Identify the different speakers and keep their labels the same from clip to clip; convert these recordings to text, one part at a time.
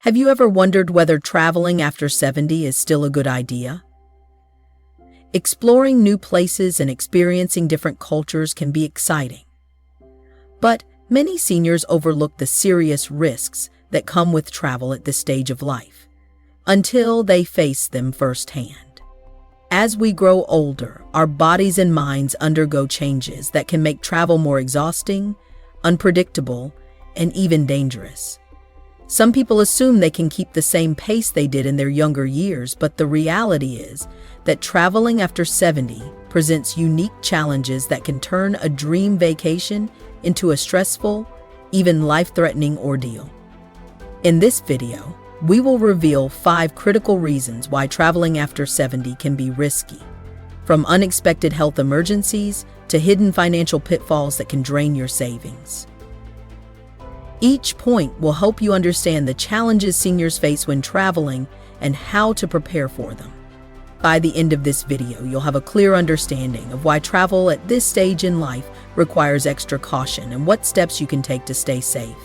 Speaker 1: Have you ever wondered whether traveling after 70 is still a good idea? Exploring new places and experiencing different cultures can be exciting. But many seniors overlook the serious risks that come with travel at this stage of life, until they face them firsthand. As we grow older, our bodies and minds undergo changes that can make travel more exhausting, unpredictable, and even dangerous. Some people assume they can keep the same pace they did in their younger years, but the reality is that traveling after 70 presents unique challenges that can turn a dream vacation into a stressful, even life-threatening ordeal. In this video, we will reveal 5 critical reasons why traveling after 70 can be risky, from unexpected health emergencies to hidden financial pitfalls that can drain your savings. Each point will help you understand the challenges seniors face when traveling and how to prepare for them. By the end of this video, you'll have a clear understanding of why travel at this stage in life requires extra caution and what steps you can take to stay safe.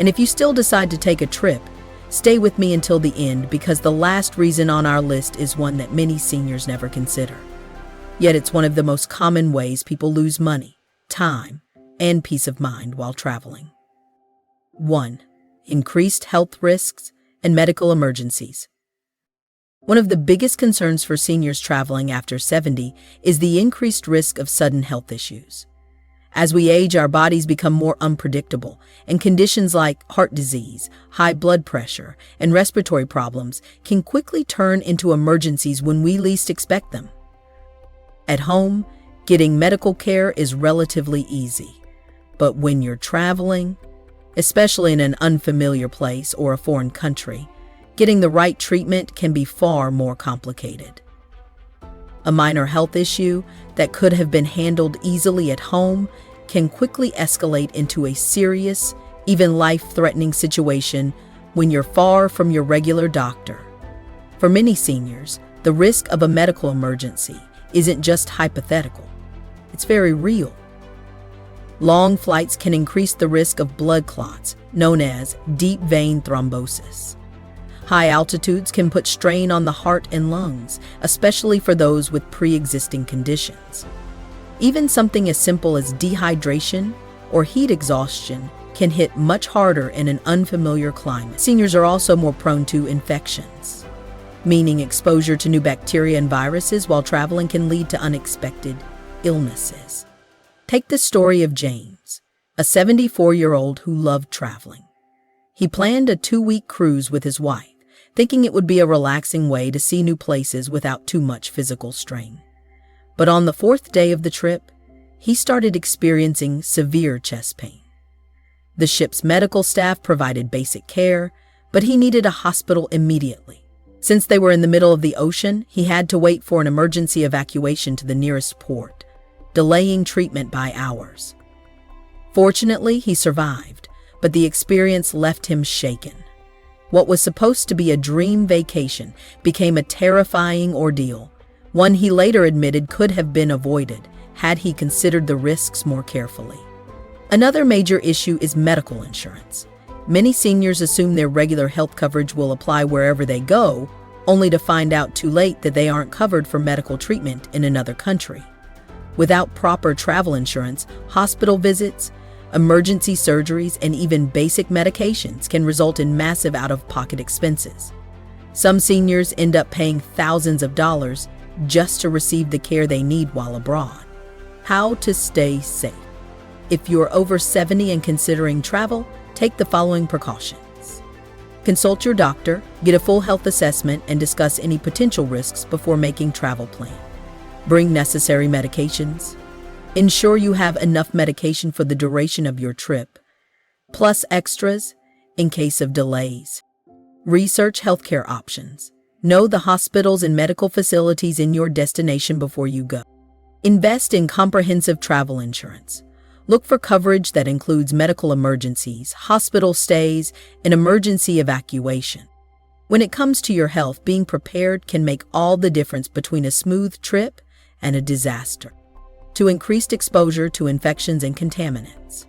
Speaker 1: And if you still decide to take a trip, stay with me until the end, because the last reason on our list is one that many seniors never consider. Yet it's one of the most common ways people lose money, time, and peace of mind while traveling. 1. Increased health risks and medical emergencies. One of the biggest concerns for seniors traveling after 70 is the increased risk of sudden health issues. As we age, our bodies become more unpredictable, and conditions like heart disease, high blood pressure, and respiratory problems can quickly turn into emergencies when we least expect them. At home, getting medical care is relatively easy, but when you're traveling, especially in an unfamiliar place or a foreign country, getting the right treatment can be far more complicated. A minor health issue that could have been handled easily at home can quickly escalate into a serious, even life-threatening situation when you're far from your regular doctor. For many seniors, the risk of a medical emergency isn't just hypothetical. It's very real. Long flights can increase the risk of blood clots, known as deep vein thrombosis. High altitudes can put strain on the heart and lungs, especially for those with pre-existing conditions. Even something as simple as dehydration or heat exhaustion can hit much harder in an unfamiliar climate. Seniors are also more prone to infections, meaning exposure to new bacteria and viruses while traveling can lead to unexpected illnesses. Take the story of James, a 74-year-old who loved traveling. He planned a 2-week cruise with his wife, thinking it would be a relaxing way to see new places without too much physical strain. But on the 4th day of the trip, he started experiencing severe chest pain. The ship's medical staff provided basic care, but he needed a hospital immediately. Since they were in the middle of the ocean, he had to wait for an emergency evacuation to the nearest port, delaying treatment by hours. Fortunately, he survived, but the experience left him shaken. What was supposed to be a dream vacation became a terrifying ordeal, one he later admitted could have been avoided had he considered the risks more carefully. Another major issue is medical insurance. Many seniors assume their regular health coverage will apply wherever they go, only to find out too late that they aren't covered for medical treatment in another country. Without proper travel insurance, hospital visits, emergency surgeries, and even basic medications can result in massive out-of-pocket expenses. Some seniors end up paying thousands of dollars just to receive the care they need while abroad. How to stay safe. If you're over 70 and considering travel, take the following precautions. Consult your doctor, get a full health assessment, and discuss any potential risks before making travel plans. Bring necessary medications. Ensure you have enough medication for the duration of your trip, plus extras in case of delays. Research healthcare options. Know the hospitals and medical facilities in your destination before you go. Invest in comprehensive travel insurance. Look for coverage that includes medical emergencies, hospital stays, and emergency evacuation. When it comes to your health, being prepared can make all the difference between a smooth trip and a disaster. To increased exposure to infections and contaminants.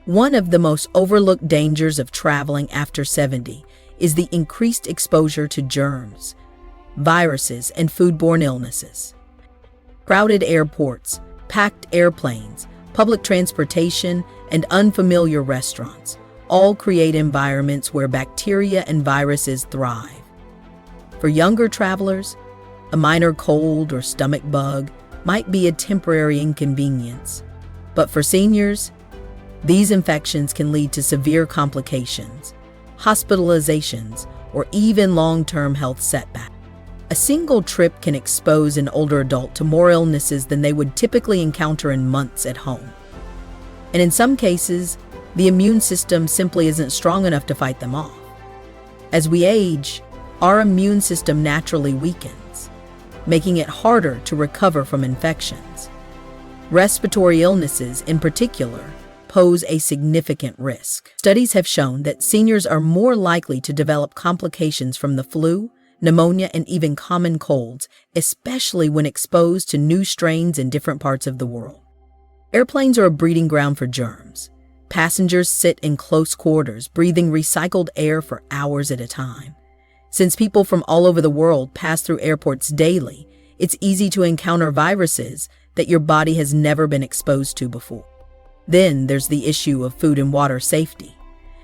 Speaker 1: One of the most overlooked dangers of traveling after 70 is the increased exposure to germs, viruses, and foodborne illnesses. Crowded airports, packed airplanes, public transportation, and unfamiliar restaurants all create environments where bacteria and viruses thrive. For younger travelers, a minor cold or stomach bug might be a temporary inconvenience, but for seniors, these infections can lead to severe complications, hospitalizations, or even long-term health setbacks. A single trip can expose an older adult to more illnesses than they would typically encounter in months at home. And in some cases, the immune system simply isn't strong enough to fight them off. As we age, our immune system naturally weakens, making it harder to recover from infections. Respiratory illnesses, in particular, pose a significant risk. Studies have shown that seniors are more likely to develop complications from the flu, pneumonia, and even common colds, especially when exposed to new strains in different parts of the world. Airplanes are a breeding ground for germs. Passengers sit in close quarters, breathing recycled air for hours at a time. Since people from all over the world pass through airports daily, it's easy to encounter viruses that your body has never been exposed to before. Then there's the issue of food and water safety.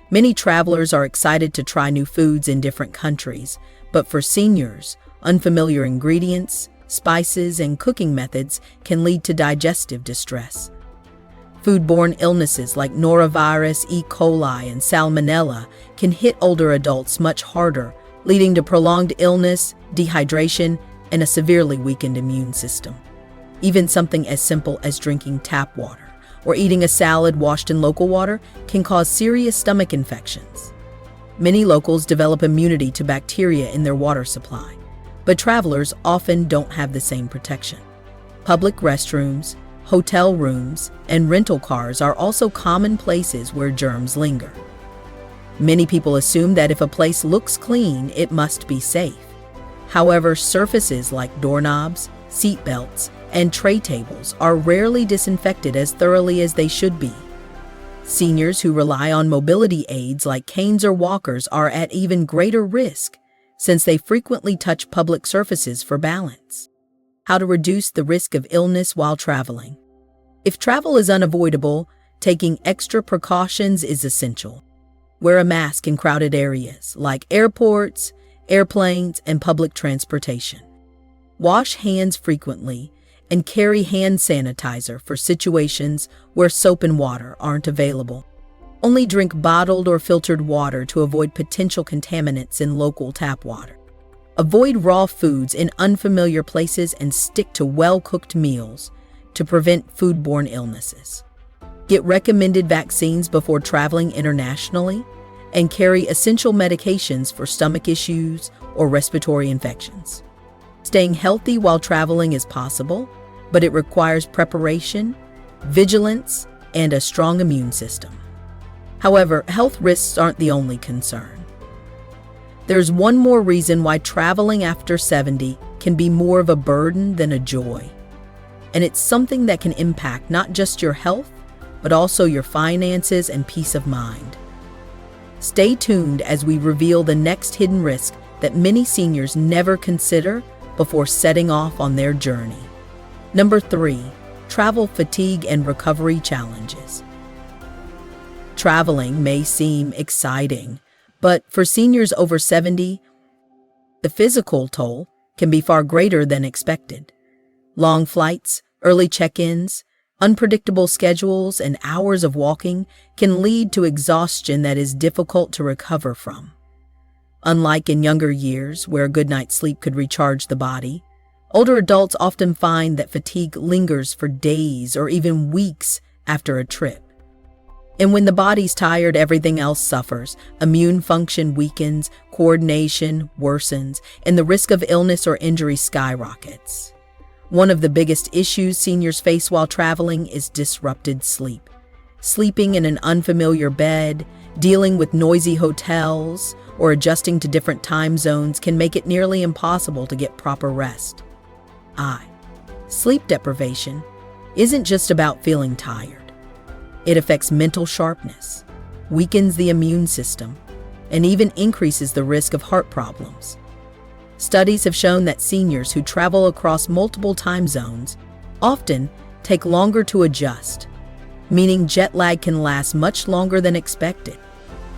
Speaker 1: Many travelers are excited to try new foods in different countries, but for seniors, unfamiliar ingredients, spices, and cooking methods can lead to digestive distress. Foodborne illnesses like norovirus, E. coli, and salmonella can hit older adults much harder, leading to prolonged illness, dehydration, and a severely weakened immune system. Even something as simple as drinking tap water or eating a salad washed in local water can cause serious stomach infections. Many locals develop immunity to bacteria in their water supply, but travelers often don't have the same protection. Public restrooms, hotel rooms, and rental cars are also common places where germs linger. Many people assume that if a place looks clean, it must be safe. However, surfaces like doorknobs, seat belts, and tray tables are rarely disinfected as thoroughly as they should be. Seniors who rely on mobility aids like canes or walkers are at even greater risk, since they frequently touch public surfaces for balance. How to reduce the risk of illness while traveling. If travel is unavoidable, taking extra precautions is essential. Wear a mask in crowded areas like airports, airplanes, and public transportation. Wash hands frequently and carry hand sanitizer for situations where soap and water aren't available. Only drink bottled or filtered water to avoid potential contaminants in local tap water. Avoid raw foods in unfamiliar places and stick to well-cooked meals to prevent foodborne illnesses. Get recommended vaccines before traveling internationally and carry essential medications for stomach issues or respiratory infections. Staying healthy while traveling is possible, but it requires preparation, vigilance, and a strong immune system. However, health risks aren't the only concern. There's one more reason why traveling after 70 can be more of a burden than a joy. And it's something that can impact not just your health, but also your finances and peace of mind. Stay tuned as we reveal the next hidden risk that many seniors never consider before setting off on their journey. Number 3, travel fatigue and recovery challenges. Traveling may seem exciting, but for seniors over 70, the physical toll can be far greater than expected. Long flights, early check-ins, unpredictable schedules, and hours of walking can lead to exhaustion that is difficult to recover from. Unlike in younger years, where a good night's sleep could recharge the body, older adults often find that fatigue lingers for days or even weeks after a trip. And when the body's tired, everything else suffers. Immune function weakens, coordination worsens, and the risk of illness or injury skyrockets. One of the biggest issues seniors face while traveling is disrupted sleep. Sleeping in an unfamiliar bed, dealing with noisy hotels, or adjusting to different time zones can make it nearly impossible to get proper rest. Sleep deprivation isn't just about feeling tired. It affects mental sharpness, weakens the immune system, and even increases the risk of heart problems. Studies have shown that seniors who travel across multiple time zones often take longer to adjust, meaning jet lag can last much longer than expected.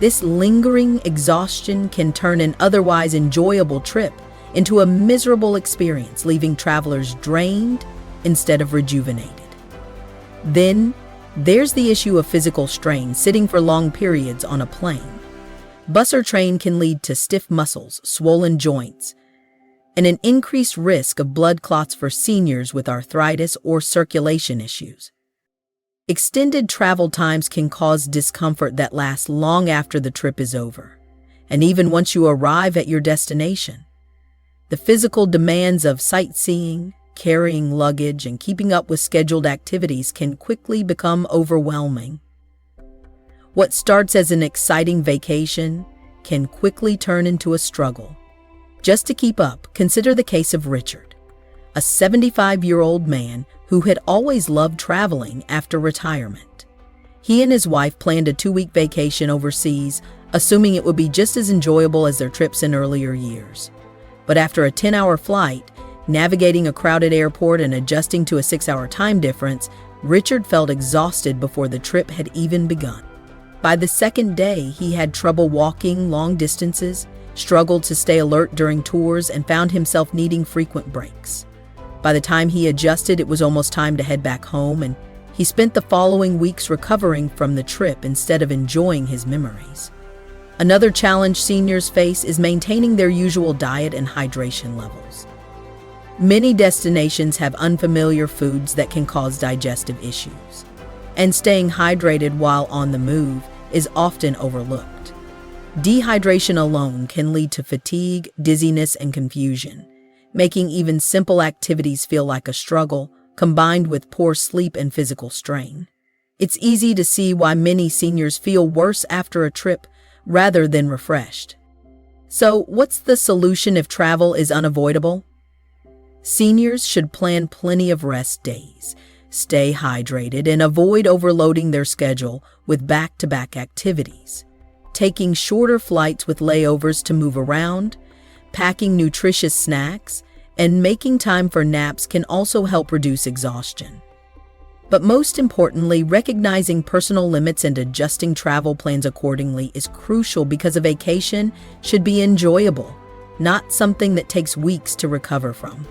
Speaker 1: This lingering exhaustion can turn an otherwise enjoyable trip into a miserable experience, leaving travelers drained instead of rejuvenated. Then, there's the issue of physical strain sitting for long periods on a plane. Bus or train can lead to stiff muscles, swollen joints, and an increased risk of blood clots for seniors with arthritis or circulation issues. Extended travel times can cause discomfort that lasts long after the trip is over, and even once you arrive at your destination. The physical demands of sightseeing, carrying luggage, and keeping up with scheduled activities can quickly become overwhelming. What starts as an exciting vacation can quickly turn into a struggle. Just to keep up, consider the case of Richard, a 75-year-old man who had always loved traveling after retirement. He and his wife planned a 2-week vacation overseas, assuming it would be just as enjoyable as their trips in earlier years. But after a 10-hour flight, navigating a crowded airport and adjusting to a 6-hour time difference, Richard felt exhausted before the trip had even begun. By the second day, he had trouble walking long distances, struggled to stay alert during tours, and found himself needing frequent breaks. By the time he adjusted, it was almost time to head back home, and he spent the following weeks recovering from the trip instead of enjoying his memories. Another challenge seniors face is maintaining their usual diet and hydration levels. Many destinations have unfamiliar foods that can cause digestive issues, and staying hydrated while on the move is often overlooked. Dehydration alone can lead to fatigue, dizziness, and confusion, making even simple activities feel like a struggle, combined with poor sleep and physical strain. It's easy to see why many seniors feel worse after a trip rather than refreshed. So, what's the solution if travel is unavoidable? Seniors should plan plenty of rest days, stay hydrated, and avoid overloading their schedule with back-to-back activities. Taking shorter flights with layovers to move around, packing nutritious snacks, and making time for naps can also help reduce exhaustion. But most importantly, recognizing personal limits and adjusting travel plans accordingly is crucial, because a vacation should be enjoyable, not something that takes weeks to recover from.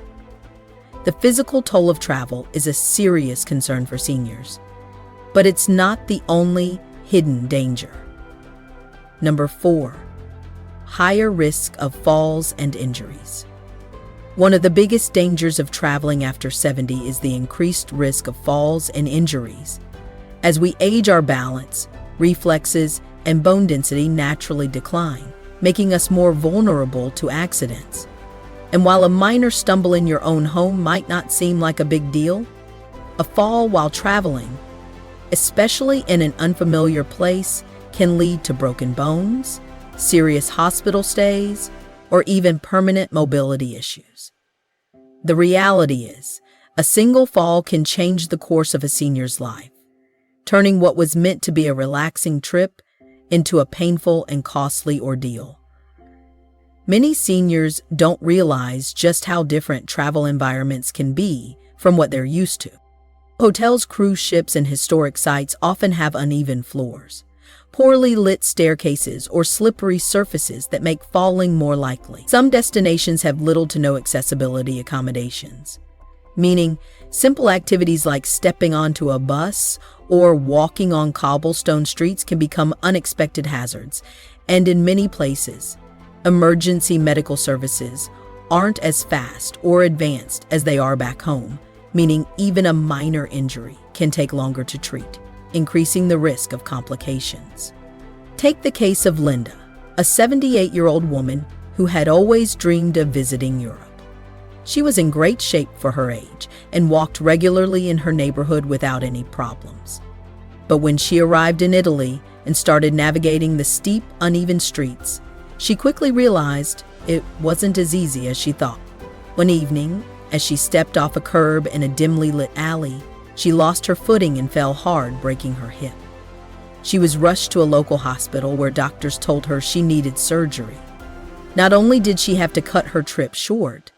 Speaker 1: The physical toll of travel is a serious concern for seniors, but it's not the only hidden danger. Number 4, higher risk of falls and injuries. One of the biggest dangers of traveling after 70 is the increased risk of falls and injuries. As we age, our balance, reflexes, and bone density naturally decline, making us more vulnerable to accidents. And while a minor stumble in your own home might not seem like a big deal, a fall while traveling, especially in an unfamiliar place, can lead to broken bones, serious hospital stays, or even permanent mobility issues. The reality is, a single fall can change the course of a senior's life, turning what was meant to be a relaxing trip into a painful and costly ordeal. Many seniors don't realize just how different travel environments can be from what they're used to. Hotels, cruise ships, and historic sites often have uneven floors, poorly lit staircases, or slippery surfaces that make falling more likely. Some destinations have little to no accessibility accommodations, meaning simple activities like stepping onto a bus or walking on cobblestone streets can become unexpected hazards. And in many places, emergency medical services aren't as fast or advanced as they are back home, meaning even a minor injury can take longer to treat, increasing the risk of complications. Take the case of Linda, a 78-year-old woman who had always dreamed of visiting Europe. She was in great shape for her age and walked regularly in her neighborhood without any problems. But when she arrived in Italy and started navigating the steep, uneven streets, she quickly realized it wasn't as easy as she thought. One evening, as she stepped off a curb in a dimly lit alley, she lost her footing and fell hard, breaking her hip. She was rushed to a local hospital where doctors told her she needed surgery. Not only did she have to cut her trip short,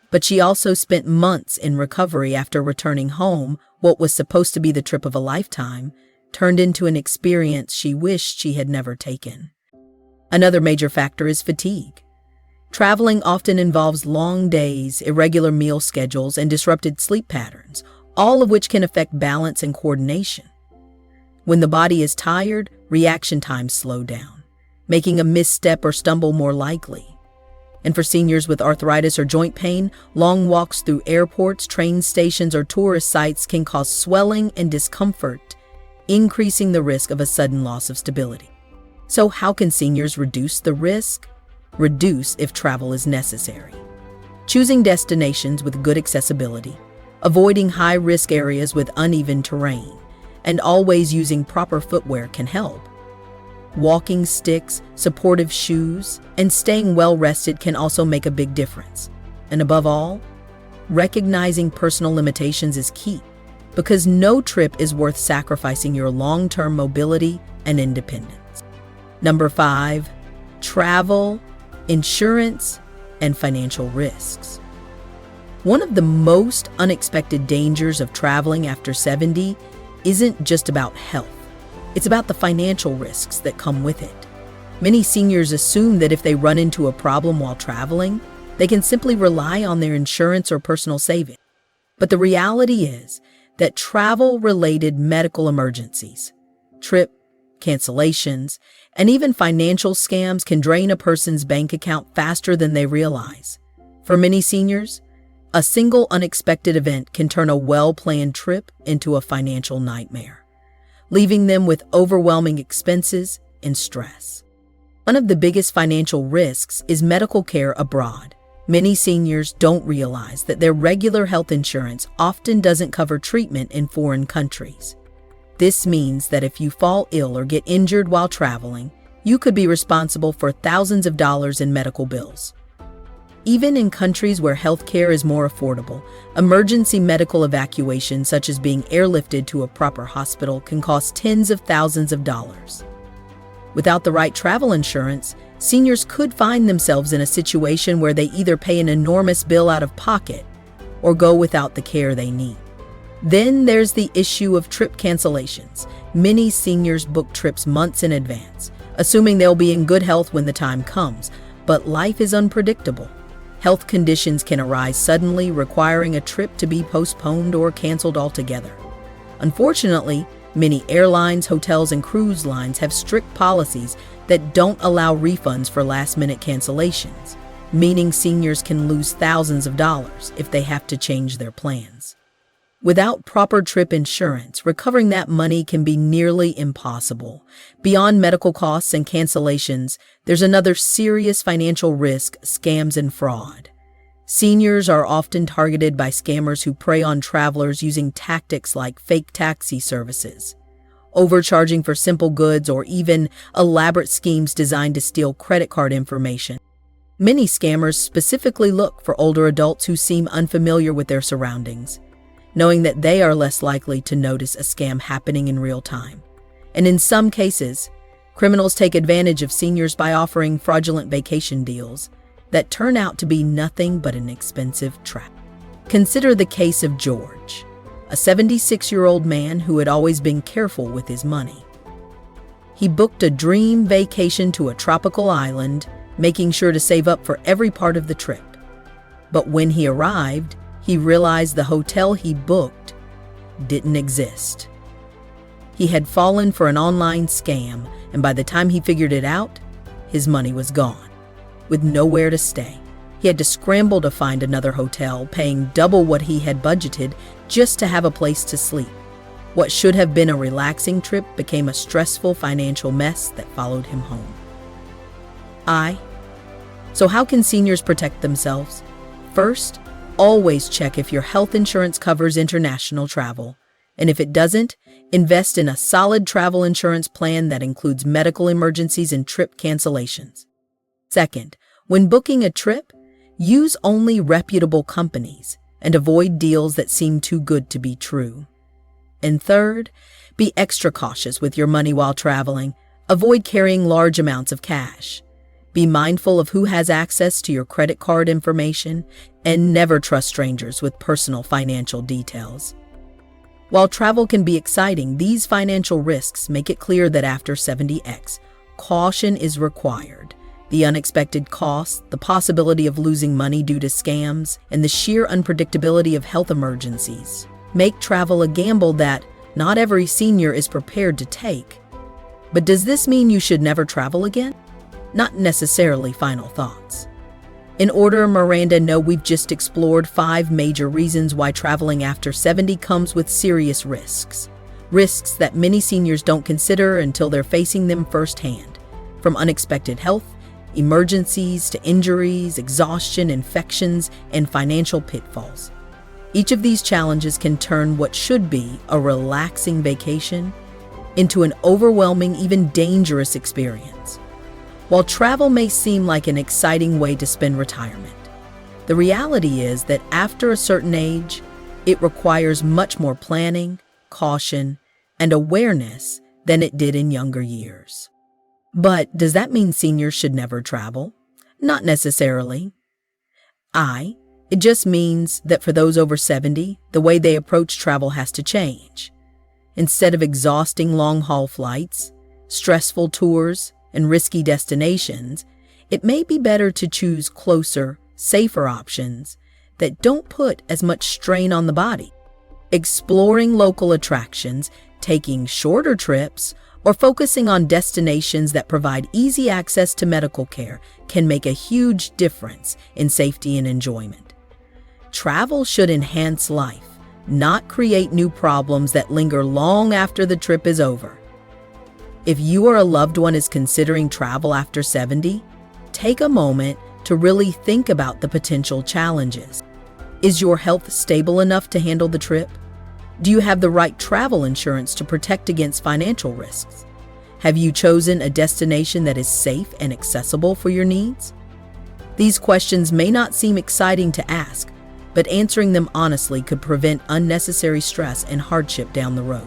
Speaker 1: but she also spent months in recovery after returning home. What was supposed to be the trip of a lifetime turned into an experience she wished she had never taken. Another major factor is fatigue. Traveling often involves long days, irregular meal schedules, and disrupted sleep patterns, all of which can affect balance and coordination. When the body is tired, reaction times slow down, making a misstep or stumble more likely. And for seniors with arthritis or joint pain, long walks through airports, train stations, or tourist sites can cause swelling and discomfort, increasing the risk of a sudden loss of stability. So how can seniors reduce the risk? Reduce if travel is necessary. Choosing destinations with good accessibility, avoiding high-risk areas with uneven terrain, and always using proper footwear can help. Walking sticks, supportive shoes, and staying well-rested can also make a big difference. And above all, recognizing personal limitations is key, because no trip is worth sacrificing your long-term mobility and independence. Number 5, travel, insurance, and financial risks. One of the most unexpected dangers of traveling after 70 isn't just about health. It's about the financial risks that come with it. Many seniors assume that if they run into a problem while traveling, they can simply rely on their insurance or personal savings. But the reality is that travel-related medical emergencies, trip cancellations, and even financial scams can drain a person's bank account faster than they realize. For many seniors, a single unexpected event can turn a well-planned trip into a financial nightmare, leaving them with overwhelming expenses and stress. One of the biggest financial risks is medical care abroad. Many seniors don't realize that their regular health insurance often doesn't cover treatment in foreign countries. This means that if you fall ill or get injured while traveling, you could be responsible for thousands of dollars in medical bills. Even in countries where healthcare is more affordable, emergency medical evacuation, such as being airlifted to a proper hospital, can cost tens of thousands of dollars. Without the right travel insurance, seniors could find themselves in a situation where they either pay an enormous bill out of pocket or go without the care they need. Then there's the issue of trip cancellations. Many seniors book trips months in advance, assuming they'll be in good health when the time comes, but life is unpredictable. Health conditions can arise suddenly, requiring a trip to be postponed or canceled altogether. Unfortunately, many airlines, hotels, and cruise lines have strict policies that don't allow refunds for last-minute cancellations, meaning seniors can lose thousands of dollars if they have to change their plans. Without proper trip insurance, recovering that money can be nearly impossible. Beyond medical costs and cancellations, there's another serious financial risk: scams and fraud. Seniors are often targeted by scammers who prey on travelers using tactics like fake taxi services, overcharging for simple goods, or even elaborate schemes designed to steal credit card information. Many scammers specifically look for older adults who seem unfamiliar with their surroundings, knowing that they are less likely to notice a scam happening in real time. And in some cases, criminals take advantage of seniors by offering fraudulent vacation deals that turn out to be nothing but an expensive trap. Consider the case of George, a 76-year-old man who had always been careful with his money. He booked a dream vacation to a tropical island, making sure to save up for every part of the trip. But when he arrived, he realized the hotel he booked didn't exist. He had fallen for an online scam, and by the time he figured it out, his money was gone. With nowhere to stay, he had to scramble to find another hotel, paying double what he had budgeted just to have a place to sleep. What should have been a relaxing trip became a stressful financial mess that followed him home. So how can seniors protect themselves? First, always check if your health insurance covers international travel. And if it doesn't, invest in a solid travel insurance plan that includes medical emergencies and trip cancellations. Second, when booking a trip, use only reputable companies and avoid deals that seem too good to be true. And third, Be extra cautious with your money while traveling. Avoid carrying large amounts of cash. Be mindful of who has access to your credit card information, and never trust strangers with personal financial details. While travel can be exciting, these financial risks make it clear that after 70x, caution is required. The unexpected costs, the possibility of losing money due to scams, and the sheer unpredictability of health emergencies make travel a gamble that not every senior is prepared to take. But does this mean you should never travel again? Not necessarily. Final thoughts. In order, Miranda, no, we've just explored 5 major reasons why traveling after 70 comes with serious risks. Risks that many seniors don't consider until they're facing them firsthand. From unexpected health, emergencies to injuries, exhaustion, infections, and financial pitfalls. Each of these challenges can turn what should be a relaxing vacation into an overwhelming, even dangerous experience. While travel may seem like an exciting way to spend retirement, the reality is that after a certain age, it requires much more planning, caution, and awareness than it did in younger years. But does that mean seniors should never travel? Not necessarily. It just means that for those over 70, the way they approach travel has to change. Instead of exhausting long-haul flights, stressful tours, and risky destinations, it may be better to choose closer, safer options that don't put as much strain on the body. Exploring local attractions, taking shorter trips, or focusing on destinations that provide easy access to medical care can make a huge difference in safety and enjoyment. Travel should enhance life, not create new problems that linger long after the trip is over. If you or a loved one is considering travel after 70, take a moment to really think about the potential challenges. Is your health stable enough to handle the trip? Do you have the right travel insurance to protect against financial risks? Have you chosen a destination that is safe and accessible for your needs? These questions may not seem exciting to ask, but answering them honestly could prevent unnecessary stress and hardship down the road.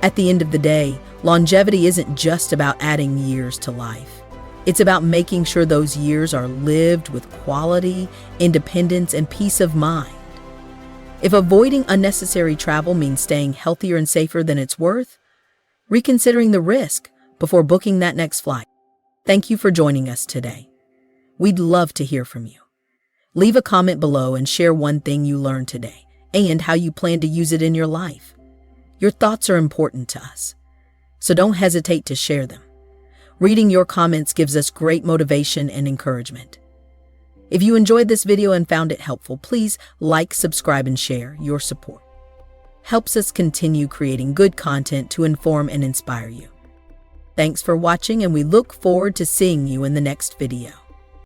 Speaker 1: At the end of the day, longevity isn't just about adding years to life. It's about making sure those years are lived with quality, independence, and peace of mind. If avoiding unnecessary travel means staying healthier and safer than it's worth, reconsidering the risk before booking that next flight. Thank you for joining us today. We'd love to hear from you. Leave a comment below and share one thing you learned today and how you plan to use it in your life. Your thoughts are important to us, so don't hesitate to share them. Reading your comments gives us great motivation and encouragement. If you enjoyed this video and found it helpful, please like, subscribe, and share. Your support helps us continue creating good content to inform and inspire you. Thanks for watching, and we look forward to seeing you in the next video.